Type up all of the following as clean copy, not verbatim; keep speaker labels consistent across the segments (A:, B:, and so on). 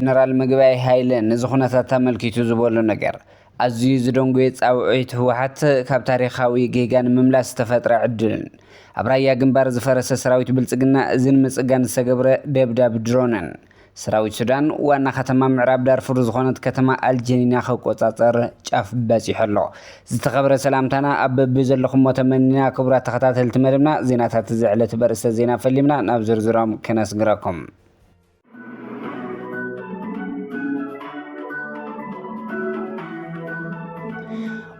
A: ጀነራል ምግባይ ሃይለ ንዝኹነታት ተመልኪቱ ዝበሎ ነገር ኣዝዩ ዝደንጎየ ጻውዒት ህወሓት ካብ ታሪኻዊ ጌጋን ምምላስ ተፈጥረ ዕድልን ኣብ ራያ ግንባር ዝፈረሰ ሰራዊት ብልጽግና እዝን ምጽጋን ዝተገብረ ደብዳብ ድሮንን ሰራዊት ሱዳን ዋና ከተማ ምዕራብ ዳርፉር ዝኾነት ከተማ አልጀኒና ከቆጻጸር ጫፍ በፂሑ ኣሎ ዝተኸበረ ሰላምታና ኣብ ዘለኹም ተመኒና ክቡራት ተኸታተልቲ መደብና ዜናታት ዝዕለት በርእሰ ዜና ፈሊምና ናብ ዝርዝሮም ከነስግረኩም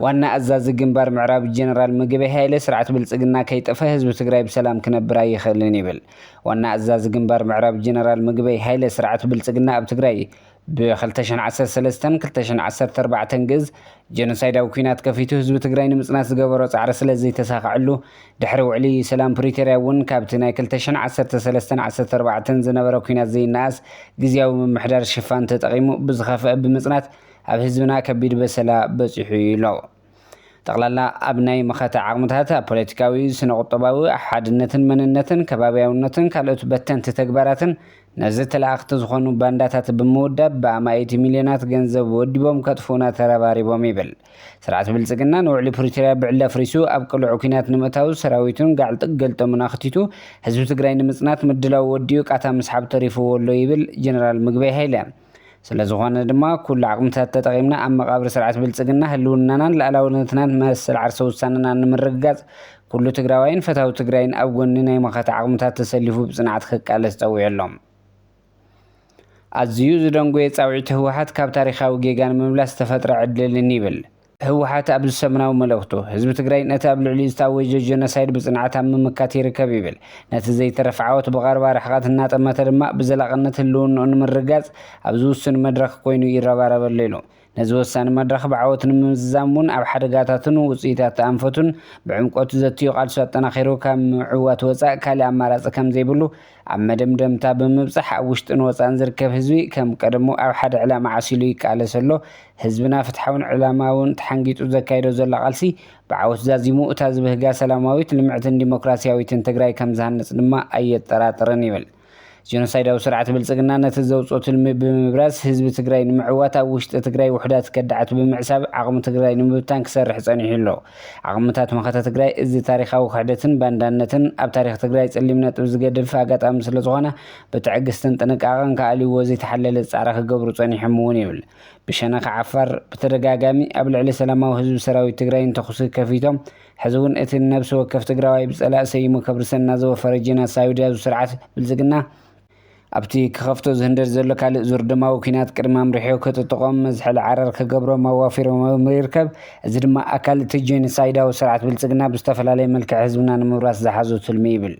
A: ዋና አዛዚ ግንባር ምዕራብ ጀነራል ምግበይ ሃይለ ስርዓት ብልጽግና ከይጠፈ ህዝብ ትግራይ በሰላም ክነብር ይኽእልን ይብል ዋና አዛዚ ግንባር ምዕራብ ጀነራል ምግበይ ሃይለ ስርዓት ብልጽግና ኣብ ትግራይ ብ2013-2014 ግዝ ጀኖሳይዳዊ ኩናት ከፊቱ ህዝቢ ትግራይ ንምጽናት ዝገበሮ ጻዕሪ ስለዚ ተሳኽዐሉ ድሕሪ ውዕሊ ሰላም ፕሪቶሪያ እውን ካብቲ ናይ 2013-14 ዝነበረ ኩናት ዘይናኣስ ግዝያዊ ምምሕዳር ሽፋን ተጠቒሙ ብዝኸፍአ ብምጽናት ኣብ ህዝብና ከቢድ በሰላ በፂሑ ኢሎ ጠቕላላ ኣብ ናይ መኸተ ዓቕምታት ፖለቲካዊ ስነ-ቁጠባዊ ሓድነትን መንነትን ከባቢያውነትን ካልኦት በተንቲ ተግባራትን ነዚ ተላእኽቲ ዝኾኑ ባንዳታት ብምውዳብ ብኣማይቲ ሚልዮናት ገንዘብ ወዲቦም ከጥፉና ተረባሪቦም ይብል ስርዓት ብልጽግና ንውዕሊ ፕሪቶሪያ ብዕላ ፍሪሱ ኣብ ቅልዑ ኩናት ንምእታው ሰራዊቱን ጋዕልጥቅ ገልጦምን ኣኽቲቱ ህዝቢ ትግራይ ንምጽናት ምድላው ወዲኡ ቃታ ምስሓብ ተሪፍዎ ኣሎ ይብል ጀነራል ምግበይ ሃይለ ስለዝኾነ ድማ ኩሉ ዓቕምታት ተጠቒምና ኣብ መቃብር ስርዓት ብልጽግና ህልውናናን ላዕላውነትናን መሰል ዓርሰ ውሳነና ንምርግጋጽ ኩሉ ትግራዋይን ፈታዊ ትግራይን ኣብ ጎኒ ናይ መኸተ ዓቕምታት ተሰሊፉ ብጽንዓት ክቃለስ ፀዊዑሎም ኣዝዩ ዝደንጎየ ጻውዒት ህወሓት ካብ ታሪኻዊ ጌጋን ምምላስ ተፈጥረ ዕድልን ይብል ህወሓት ኣብ ዝሰምናዊ መልእኽቱ ህዝቢ ትግራይ ነቲ ኣብ ልዕሊ ዝታወጀ ጀኖሳይድ ብጽንዓት ኣብ ምምካት ይርከብ ይብል ነቲ ዘይተረፈ ዓወት ብቐረባ ርሕቐት እናጠመተ ድማ ብዘላቕነት ህልውንኡ ንምርጋጽ ኣብ ዝውስን መድረኽ ኮይኑ ይረባረበሉ ኢሉ ነዚ ወሳኒ መድረኽ ብዓወት ንምዝዛም እውን ኣብ ሓደጋታትን ውፅኢታት ኣንፈቱን ብዕምቆት ዘትዩ ቃልሱ ኣጠናኺሩ ካብ ምዕዋት ወፃእ ካልእ ኣማራፂ ከም ዘይብሉ ኣብ መደምደምታ ብምብጻሕ ኣብ ውሽጥን ወፃእን ዝርከብ ህዝቢ ከም ቀደሙ ኣብ ሓደ ዕላማ ዓሲሉ ይቃለስ ኣሎ ህዝብና ፍትሓውን ዕላማውን ተሓንጊጡ ዘካይዶ ዘሎ ቃልሲ ብዓወት ዛዚሙ እታ ዝብህጋ ሰላማዊት ልምዕትን ዲሞክራስያዊትን ትግራይ ከም ዝሃንጽ ድማ ኣየጠራጥርን ይብል ጀኖሳይዳዊ ስርዓት ብልጽግና ነቲ ዘውፅኦ ትልሚ ብምብራዝ ህዝቢ ትግራይ ንምዕዋት ኣብ ውሽጢ ትግራይ ውሕዳት ከዳዓት ብምዕሳብ ዓቕሚ ትግራይ ንምብታን ክሰርሕ ጸኒሑ ኣሎ ዓቕምታት መኸተ ትግራይ እዚ ታሪኻዊ ክሕደትን ባንዳነትን ኣብ ታሪኽ ትግራይ ጸሊም ነጥብ ዝገድፍ ኣጋጣሚ ስለ ዝኾነ ብትዕግስትን ጥንቃቐን ከኣልይዎ ዘይተሓለለ ጻዕሪ ክገብሩ ጸኒሖም እውን ይብል ብሸነኽ ዓፋር ብተደጋጋሚ ኣብ ልዕሊ ሰላማዊ ህዝቢ ሰራዊት ትግራይ እንተኹሲ ከፊቶም ሕዚ እውን እቲ ነብሲ ወከፍ ትግራዋይ ብጸላእ ሰይሙ ከብርሰና ዝወፈረ ጀኖሳይዳዊ ስርዓት ብልጽግና ኣብቲ ክኸፍቶ ዝህንደድ ዘሎ ካልእ ዙር ድማዊ ኩናት ቅድሚ ኣምሪሑ ክጥጥቖም መዝሕሊ ዓረር ክገብሮም ኣዋፊሮም ይርከብ እዚ ድማ ኣካል እቲ ጀኖሳይዳዊ ስርዓት ብልጽግና ብዝተፈላለየ መልክዕ ህዝብና ንምብራስ ዝሓዞ ትልሚ ይብል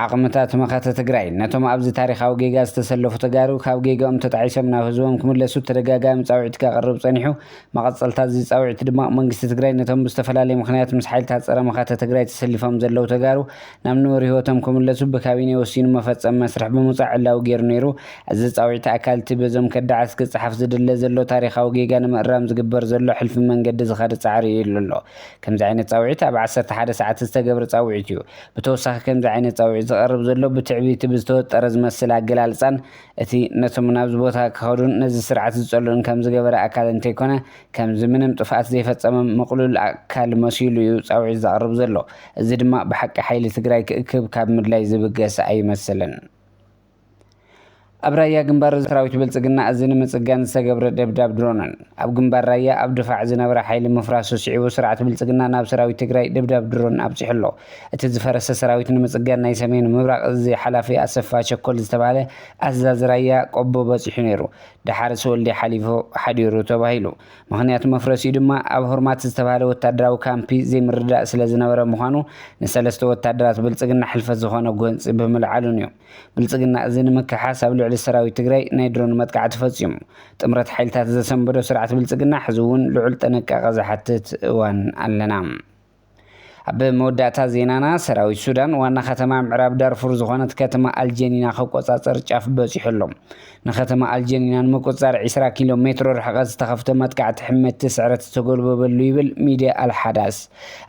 A: ዓቕምታት መኸተ ትግራይ ነቶም ኣብዚ ታሪኻዊ ጌጋ ዝተሰለፉ ተጋሩ ካብ ጌጋኦም ተጣዒሶም ናብ ህዝቦም ክምለሱ ተደጋጋሚ ጻውዒት ከቕርብ ጸኒሑ መቐጸልታት እዚ ጻውዒት ድማ መንግስቲ ትግራይ ነቶም ብዝተፈላለየ ምኽንያት ምስ ሓይልታት ፀረ መኸተ ትግራይ ተሰሊፎም ዘለዉ ተጋሩ ናብ ንበሪ ህይወቶም ክምለሱ ብካቢነ ወሲኑ መፈጸሚ መስርሕ ብምውፃእ ዕላዊ ገይሩ ነይሩ እዚ ጻውዒት ኣካል እቲ በዞም ከዳዓት ክጽሓፍ ዝድለ ዘሎ ታሪኻዊ ጌጋ ንምእራም ዝግበር ዘሎ ሕልፊ መንገዲ ዝኸደ ጻዕሪ ኢሉ ኣሎ ከምዚ ዓይነት ጻውዒት ኣብ 11 ሰዓት ዝተገብረ ጻውዒት እዩ ብተወሳኺ ከምዚ ዓይነት ጻውዒት ዝቐርብ ዘሎ ብትዕቢት ብዝተወጠረ ዝመስል ኣገላልጻን እቲ ነቶም ናብዚ ቦታ ክኸዱን ነዚ ስርዓት ዝጸልኡን ከም ዝገበረ ኣካል እንተይኮነ ከምዚ ምንም ጥፍኣት ዘይፈጸመ መቕሉል ኣካል መሲሉ እዩ ጻውዒት ዘቕርብ ዘሎ እዚ ድማ ብሓቂ ሓይሊ ትግራይ ክእክብ ካብ ምድላይ ዝብገስ ኣይመስልን ኣብ ራያ ግንባር ሰራዊት ብልጽግና እዝን ምጽጋን ዝተገብረ ደብዳብ ድሮንን ኣብ ግንባር ራያ ኣብ ድፋዕ ዝነበረ ሓይሊ ምፍራሱ ስዒቡ ስርዓት ብልጽግና ናብ ሰራዊት ትግራይ ደብዳብ ድሮን ኣብፂሑ ኣሎ እቲ ዝፈረሰ ሰራዊት ንምጽጋን ናይ ሰሜን ምብራቕ እዚ ሓላፊ ኣሰፋ ቸኮል ዝተባሃለ ኣዛዚ ራያ ቆቦ በፂሑ ነይሩ ድሓር ሰወልዲ ሓሊፉ ሓዲሩ ተባሂሉ ምኽንያቱ መፍረሲኡ ድማ ኣብ ሁርማት ዝተባሃለ ወታደራዊ ካምፒ ዘይምርዳእ ስለ ዝነበረ ምዃኑ ንሰለስተ ወታደራት ብልጽግና ሕልፈት ዝኾነ ጎንፂ ብምልዓሉን እዩ ብልጽግና እዚ ንምክሓስ ኣብ ልዕሊ ሰራዊት ትግራይ ናይ ድሮን መጥቃዕቲ ፈጺሙ ጥምረት ሓይልታት ዘሰንበዶ ስርዓት ብልጽግና ሕዚ እውን ልዑል ጥንቃቐ ዝሓትት እዋን ኣለና ኣብ መወዳእታ ዜናና ሰራዊት ሱዳን ዋና ከተማ ምዕራብ ዳርፉር ዝኾነት ከተማ አልጀኒና ከቆጻጸር ጫፍ በፂሑሎም ንከተማ አልጀኒና ንምቁፅጻር 20 ኪሎ ሜትር ርሕቀት ዝተኸፍተ መጥቃዕቲ ሕመት ስዕረት ዝተጎልበበሉ ይብል ሚድያ አልሓዳስ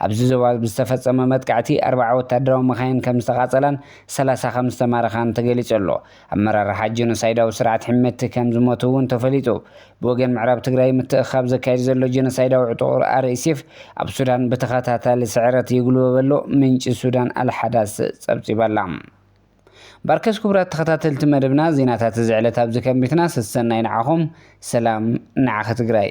A: ኣብዚ ዞባ ዝተፈጸመ መጥቃዕቲ 40 ወታደራዊ መኻይን ከም ዝተቃጸላን 30 ከም ዝተማረኻን ተገሊጹ ኣሎ ኣመራርሓ ጀኖሳይዳዊ ስርዓት ሕመት ከም ዝሞቱ እውን ተፈሊጡ ብወገን ምዕራብ ትግራይ ምትእኻብ ዘካይድ ዘሎ ጀኖሳይዳዊ ዕጡቕ RSF ኣብ ሱዳን ብተኸታታሊ ስዕረት ይግልበበሎ ምንጭ ሱዳን አልሓዳስ ጸብጺበላ ባርከስ ክቡራት ተኸታተልቲ መደብና ዜናታት ዝዕለት ኣብዚ ከሚትና ሰሰናይ ንዓኹም ሰላም ንዓኸ ትግራይ